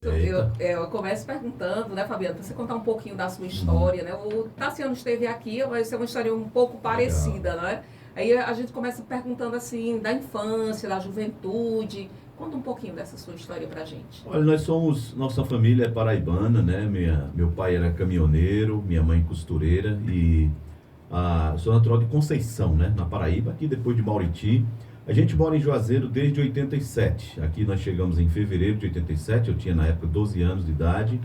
Eu começo perguntando, né, Fabiana, para você contar um pouquinho da sua história, né? O Tassiano esteve aqui, vai ser uma história um pouco parecida, né? Aí a gente começa perguntando assim, da infância, da juventude. Conta um pouquinho dessa sua história pra gente. Olha, nossa família é paraibana, né? Meu pai era caminhoneiro, minha mãe costureira e sou natural de Conceição, né? Na Paraíba, aqui depois de Mauriti. A gente mora em Juazeiro desde 87. Aqui nós chegamos em fevereiro de 87, eu tinha na época 12 anos de idade.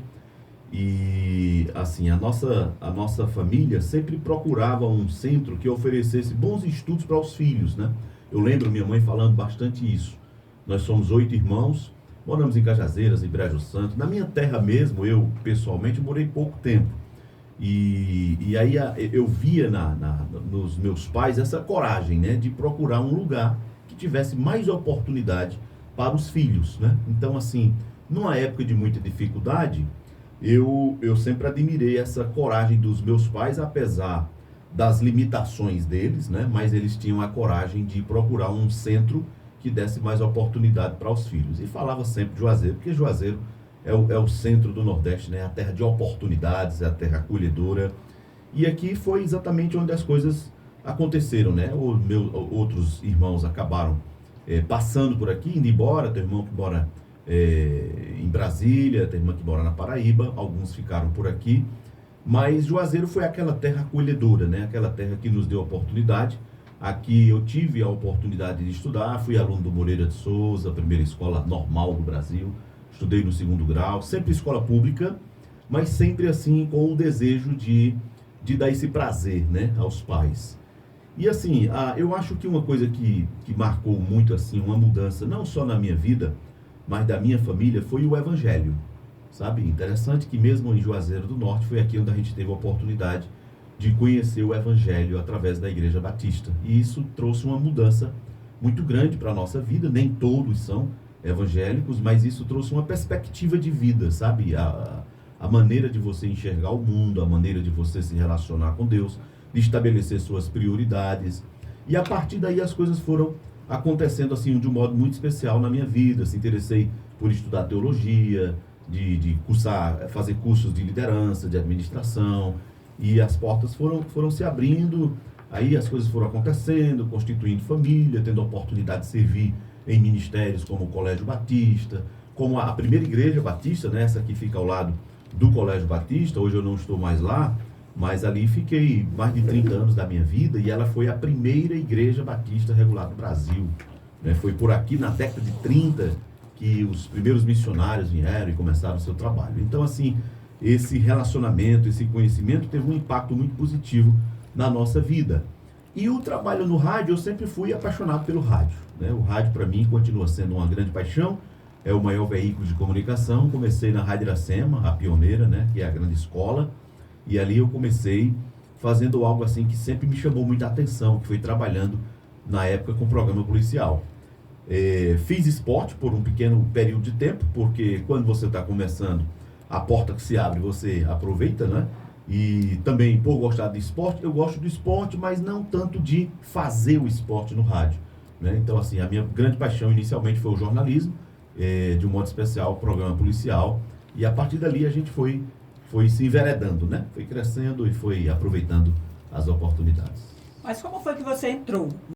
E assim, a nossa família sempre procurava um centro que oferecesse bons estudos para os filhos, né? Eu lembro minha mãe falando bastante isso. Nós somos 8 irmãos, moramos em Cajazeiras, em Brejo Santo. Na minha terra mesmo, eu pessoalmente morei pouco tempo. E aí eu via nos meus pais essa coragem, né, de procurar um lugar que tivesse mais oportunidade para os filhos, né? Então, assim, numa época de muita dificuldade, eu sempre admirei essa coragem dos meus pais, apesar das limitações deles, né? Mas eles tinham a coragem de procurar um centro que desse mais oportunidade para os filhos. E falava sempre de Juazeiro, porque Juazeiro é o centro do Nordeste, né? A terra de oportunidades, é a terra acolhedora. E aqui foi exatamente onde as coisas aconteceram, né? Os meus outros irmãos acabaram passando por aqui, indo embora. Tem irmão que mora em Brasília, tem irmã que mora na Paraíba, alguns ficaram por aqui. Mas Juazeiro foi aquela terra acolhedora, né? Aquela terra que nos deu oportunidade. Aqui eu tive a oportunidade de estudar, fui aluno do Moreira de Souza, a primeira escola normal do Brasil. Estudei no 2º grau, sempre escola pública, mas sempre assim com o desejo de dar esse prazer, né, aos pais. E assim, eu acho que uma coisa que marcou muito assim, uma mudança, não só na minha vida, mas da minha família, foi o Evangelho. Sabe? Interessante que mesmo em Juazeiro do Norte, foi aqui onde a gente teve a oportunidade de conhecer o Evangelho através da Igreja Batista. E isso trouxe uma mudança muito grande para a nossa vida, nem todos são evangélicos, mas isso trouxe uma perspectiva de vida, sabe? A maneira de você enxergar o mundo, a maneira de você se relacionar com Deus, de estabelecer suas prioridades. E a partir daí as coisas foram acontecendo assim de um modo muito especial na minha vida. Se interessei por estudar teologia, de cursar, fazer cursos de liderança, de administração, e as portas foram se abrindo. Aí as coisas foram acontecendo, constituindo família, tendo a oportunidade de servir em ministérios como o Colégio Batista, como a primeira igreja batista, né, essa que fica ao lado do Colégio Batista. Hoje eu não estou mais lá, mas ali fiquei mais de 30 anos da minha vida, e ela foi a primeira igreja batista regular do Brasil, né? Foi por aqui na década de 30 que os primeiros missionários vieram e começaram o seu trabalho. Então, assim, esse relacionamento, esse conhecimento teve um impacto muito positivo na nossa vida. E o trabalho no rádio, eu sempre fui apaixonado pelo rádio, né? O rádio para mim continua sendo uma grande paixão, é o maior veículo de comunicação. Comecei na Rádio Iracema, a pioneira, né? Que é a grande escola, e ali eu comecei fazendo algo assim que sempre me chamou muita atenção, que foi trabalhando na época com programa policial. Fiz esporte por um pequeno período de tempo, porque quando você está começando, a porta que se abre você aproveita, né? E também, por gostar de esporte, eu gosto do esporte, mas não tanto de fazer o esporte no rádio, né? Então, assim, a minha grande paixão inicialmente foi o jornalismo, de um modo especial o programa policial, e a partir dali a gente foi se enveredando, né? Foi crescendo e foi aproveitando as oportunidades. Mas como foi que você entrou